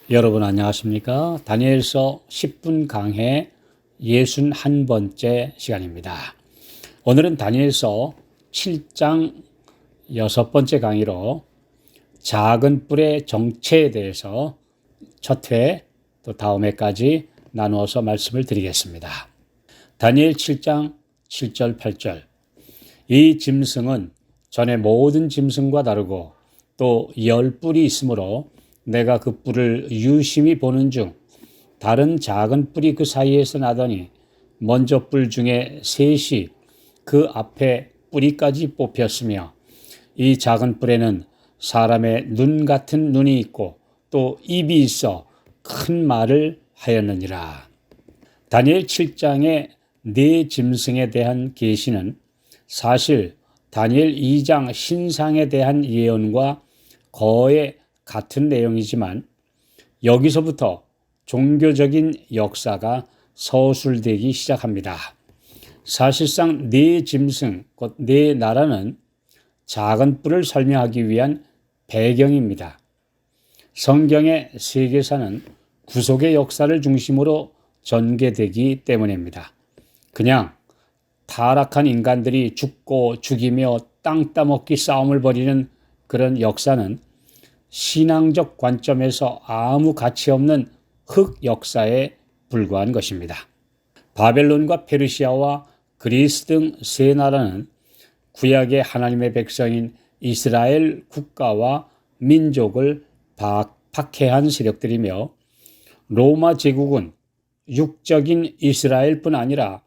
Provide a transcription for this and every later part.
여러분 안녕하십니까? 다니엘서 10분 강해 61번째 시간입니다. 오늘은 다니엘서 7장 6번째 강의로 작은 뿔의 정체에 대해서 첫 회, 또 다음 회까지 나누어서 말씀을 드리겠습니다. 다니엘 7장 7절 8절. 이 짐승은 전에 모든 짐승과 다르고 또 10뿔이 있으므로 내가 그 뿔을 유심히 보는 중 다른 작은 뿔이 그 사이에서 나더니 먼저 뿔 중에 셋이 그 앞에 뿌리까지 뽑혔으며 이 작은 뿔에는 사람의 눈 같은 눈이 있고 또 입이 있어 큰 말을 하였느니라. 다니엘 7장의 네 짐승에 대한 계시는 사실 다니엘 2장 신상에 대한 예언과 거의 같은 내용이지만 여기서부터 종교적인 역사가 서술되기 시작합니다. 사실상 네 짐승, 곧 네 나라는 작은 뿔을 설명하기 위한 배경입니다. 성경의 세계사는 구속의 역사를 중심으로 전개되기 때문입니다. 그냥 타락한 인간들이 죽고 죽이며 땅 따먹기 싸움을 벌이는 그런 역사는 신앙적 관점에서 아무 가치 없는 흑 역사에 불과한 것입니다. 바벨론과 페르시아와 그리스 등 세 나라는 구약의 하나님의 백성인 이스라엘 국가와 민족을 박해한 세력들이며 로마 제국은 육적인 이스라엘뿐 아니라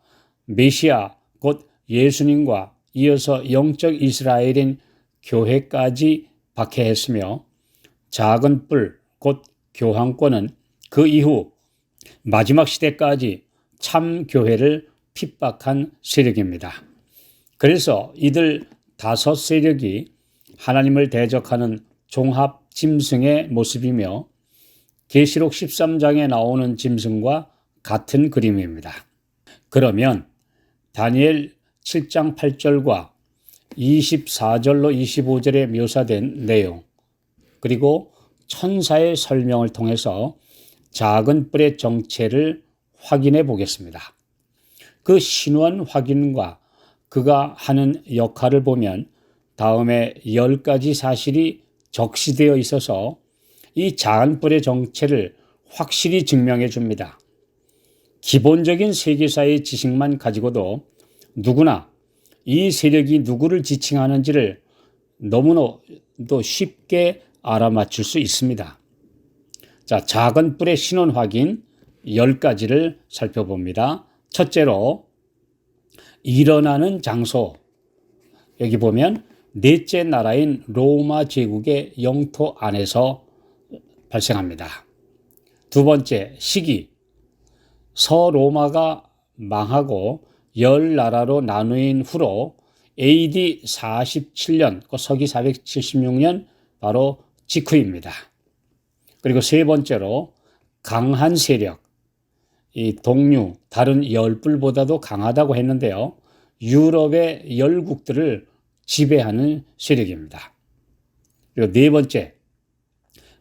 메시아 곧 예수님과 이어서 영적 이스라엘인 교회까지 박해했으며 작은 뿔, 곧 교황권은 그 이후 마지막 시대까지 참 교회를 핍박한 세력입니다. 그래서 이들 다섯 세력이 하나님을 대적하는 종합 짐승의 모습이며 계시록 13장에 나오는 짐승과 같은 그림입니다. 그러면 다니엘 7장 8절과 24절로 25절에 묘사된 내용 그리고 천사의 설명을 통해서 작은 뿔의 정체를 확인해 보겠습니다. 그 신원 확인과 그가 하는 역할을 보면 다음에 10가지 사실이 적시되어 있어서 이 작은 뿔의 정체를 확실히 증명해 줍니다. 기본적인 세계사의 지식만 가지고도 누구나 이 세력이 누구를 지칭하는지를 너무나도 쉽게 알아맞힐 수 있습니다. 자, 작은 뿔의 신원 확인 10가지를 살펴봅니다. 첫째로 일어나는 장소. 여기 보면 넷째 나라인 로마 제국의 영토 안에서 발생합니다. 두 번째, 시기. 서로마가 망하고 10나라로 나누인 후로 AD 47년, 서기 476년 바로 직후입니다. 그리고 세 번째로 강한 세력, 이 동류, 다른 10뿔보다도 강하다고 했는데요. 유럽의 열국들을 지배하는 세력입니다. 그리고 네 번째,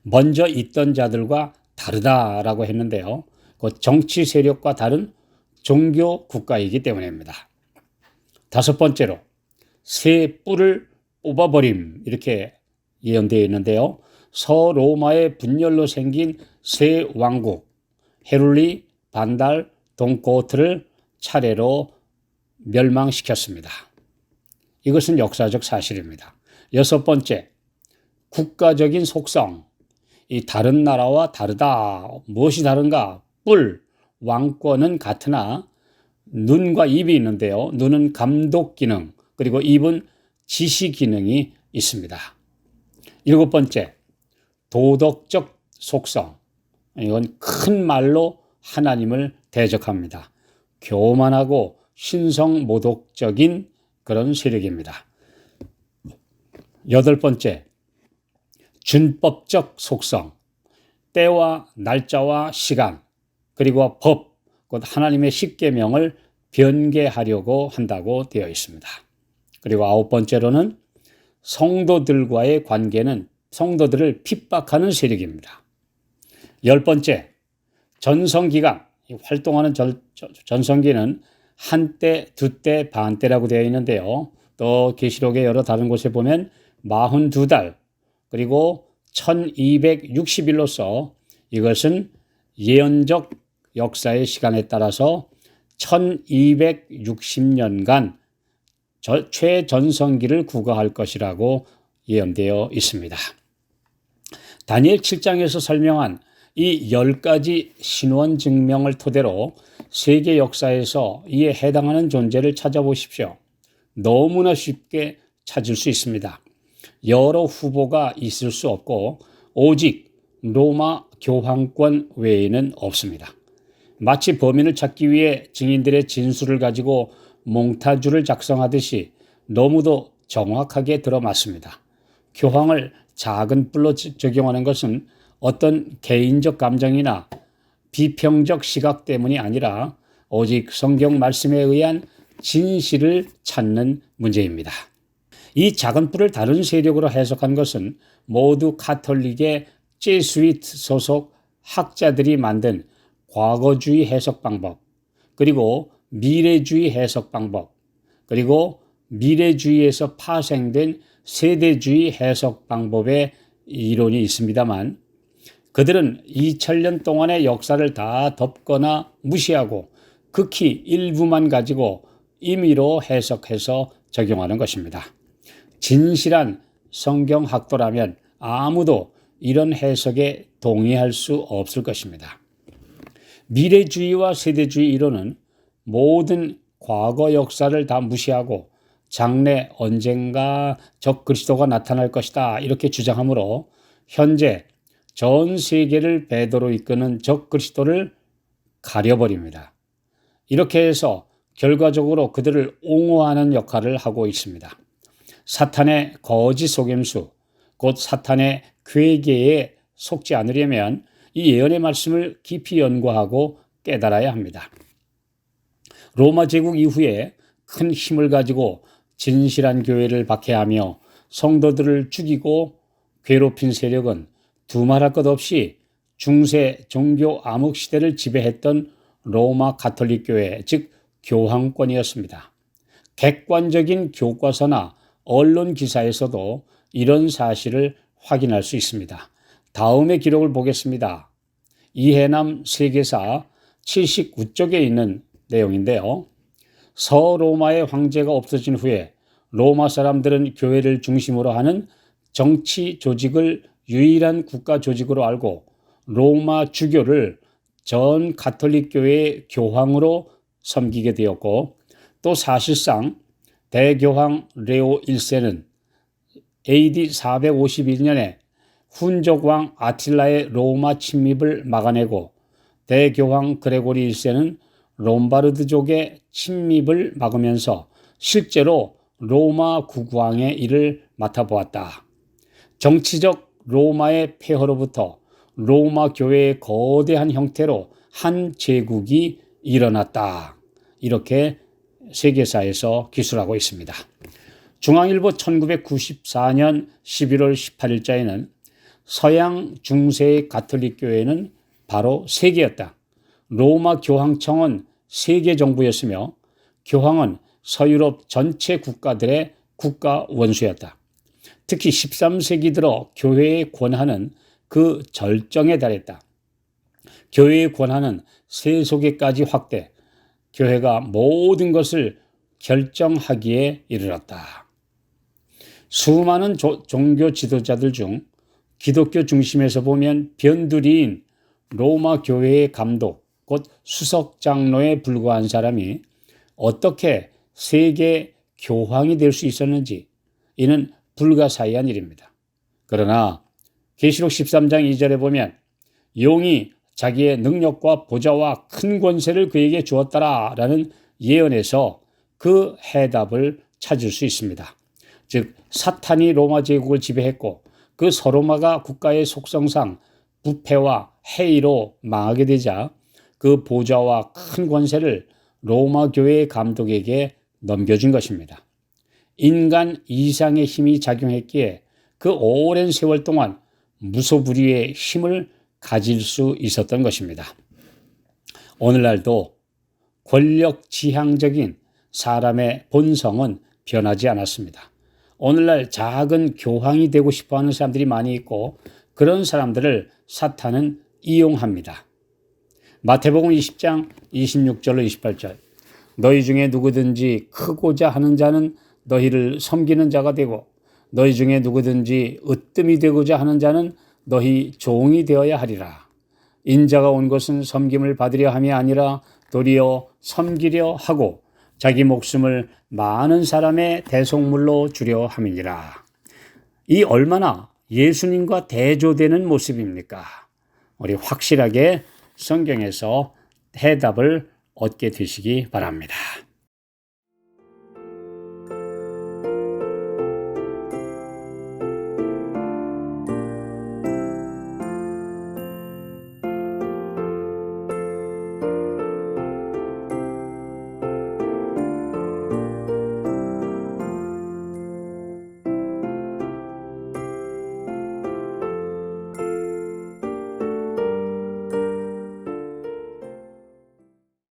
먼저 있던 자들과 다르다라고 했는데요. 그 정치 세력과 다른 종교 국가이기 때문입니다. 다섯 번째로 새 뿔을 뽑아버림 이렇게 예언되어 있는데요. 서로마의 분열로 생긴 새 왕국 헤룰리, 반달, 동고트를 차례로 멸망시켰습니다. 이것은 역사적 사실입니다. 여섯 번째, 국가적인 속성. 이 다른 나라와 다르다. 무엇이 다른가? 뿔, 왕권은 같으나 눈과 입이 있는데요. 눈은 감독 기능, 그리고 입은 지시 기능이 있습니다. 일곱 번째, 도덕적 속성. 이건 큰 말로 하나님을 대적합니다. 교만하고 신성모독적인 그런 세력입니다. 여덟 번째, 준법적 속성. 때와 날짜와 시간, 그리고 법, 곧 하나님의 십계명을 변개하려고 한다고 되어 있습니다. 그리고 아홉 번째로는 성도들과의 관계는 성도들을 핍박하는 세력입니다. 10번째, 전성기간. 활동하는 전성기는 한때, 두때, 반때라고 되어 있는데요. 또 계시록의 여러 다른 곳에 보면 42달 그리고 1260일로서 이것은 예언적 역사의 시간에 따라서 1260년간 최전성기를 구가할 것이라고 예언되어 있습니다. 다니엘 7장에서 설명한 이 10가지 신원 증명을 토대로 세계 역사에서 이에 해당하는 존재를 찾아보십시오. 너무나 쉽게 찾을 수 있습니다. 여러 후보가 있을 수 없고 오직 로마 교황권 외에는 없습니다. 마치 범인을 찾기 위해 증인들의 진술을 가지고 몽타주를 작성하듯이 너무도 정확하게 들어맞습니다. 교황을 작은 뿔로 적용하는 것은 어떤 개인적 감정이나 비평적 시각 때문이 아니라 오직 성경 말씀에 의한 진실을 찾는 문제입니다. 이 작은 뿔을 다른 세력으로 해석한 것은 모두 가톨릭의 제수이트 소속 학자들이 만든 과거주의 해석 방법, 그리고 미래주의 해석 방법, 그리고 미래주의에서 파생된 세대주의 해석 방법의 이론이 있습니다만 그들은 2000년 동안의 역사를 다 덮거나 무시하고 극히 일부만 가지고 임의로 해석해서 적용하는 것입니다. 진실한 성경학도라면 아무도 이런 해석에 동의할 수 없을 것입니다. 미래주의와 세대주의 이론은 모든 과거 역사를 다 무시하고 장래 언젠가 적그리스도가 나타날 것이다 이렇게 주장하므로 현재 전 세계를 배도로 이끄는 적그리스도를 가려버립니다. 이렇게 해서 결과적으로 그들을 옹호하는 역할을 하고 있습니다. 사탄의 거짓 속임수, 곧 사탄의 괴계에 속지 않으려면 이 예언의 말씀을 깊이 연구하고 깨달아야 합니다. 로마 제국 이후에 큰 힘을 가지고 진실한 교회를 박해하며 성도들을 죽이고 괴롭힌 세력은 두말할 것 없이 중세 종교 암흑 시대를 지배했던 로마 가톨릭 교회, 즉 교황권이었습니다. 객관적인 교과서나 언론 기사에서도 이런 사실을 확인할 수 있습니다. 다음의 기록을 보겠습니다. 이해남 세계사 79쪽에 있는 내용인데요. 서로마의 황제가 없어진 후에 로마 사람들은 교회를 중심으로 하는 정치 조직을 유일한 국가 조직으로 알고 로마 주교를 전 가톨릭 교회의 교황으로 섬기게 되었고 또 사실상 대교황 레오 1세는 AD 451년에 훈족왕 아틸라의 로마 침입을 막아내고 대교황 그레고리 1세는 롬바르드족의 침입을 막으면서 실제로 로마 국왕의 일을 맡아보았다. 정치적 로마의 폐허로부터 로마 교회의 거대한 형태로 한 제국이 일어났다. 이렇게 세계사에서 기술하고 있습니다. 중앙일보 1994년 11월 18일자에는 서양 중세의 가톨릭 교회는 바로 세 개였다. 로마 교황청은 세계 정부였으며 교황은 서유럽 전체 국가들의 국가 원수였다. 특히 13세기 들어 교회의 권한은 그 절정에 달했다. 교회의 권한은 세속에까지 확대, 교회가 모든 것을 결정하기에 이르렀다. 수많은 종교 지도자들 중 기독교 중심에서 보면 변두리인 로마 교회의 감독, 곧 수석 장로에 불과한 사람이 어떻게 세계 교황이 될 수 있었는지 이는 불가사의한 일입니다. 그러나 계시록 13장 2절에 보면 용이 자기의 능력과 보좌와 큰 권세를 그에게 주었다라는 예언에서 그 해답을 찾을 수 있습니다. 즉 사탄이 로마 제국을 지배했고 그 서로마가 국가의 속성상 부패와 해이로 망하게 되자 그 보좌와 큰 권세를 로마 교회의 감독에게 넘겨준 것입니다. 인간 이상의 힘이 작용했기에 그 오랜 세월 동안 무소불위의 힘을 가질 수 있었던 것입니다. 오늘날도 권력지향적인 사람의 본성은 변하지 않았습니다. 오늘날 작은 교황이 되고 싶어하는 사람들이 많이 있고 그런 사람들을 사탄은 이용합니다. 마태복음 20장 26절로 28절 너희 중에 누구든지 크고자 하는 자는 너희를 섬기는 자가 되고 너희 중에 누구든지 으뜸이 되고자 하는 자는 너희 종이 되어야 하리라. 인자가 온 것은 섬김을 받으려 함이 아니라 도리어 섬기려 하고 자기 목숨을 많은 사람의 대속물로 주려 함이니라. 이 얼마나 예수님과 대조되는 모습입니까? 우리 확실하게 성경에서 해답을 얻게 되시기 바랍니다.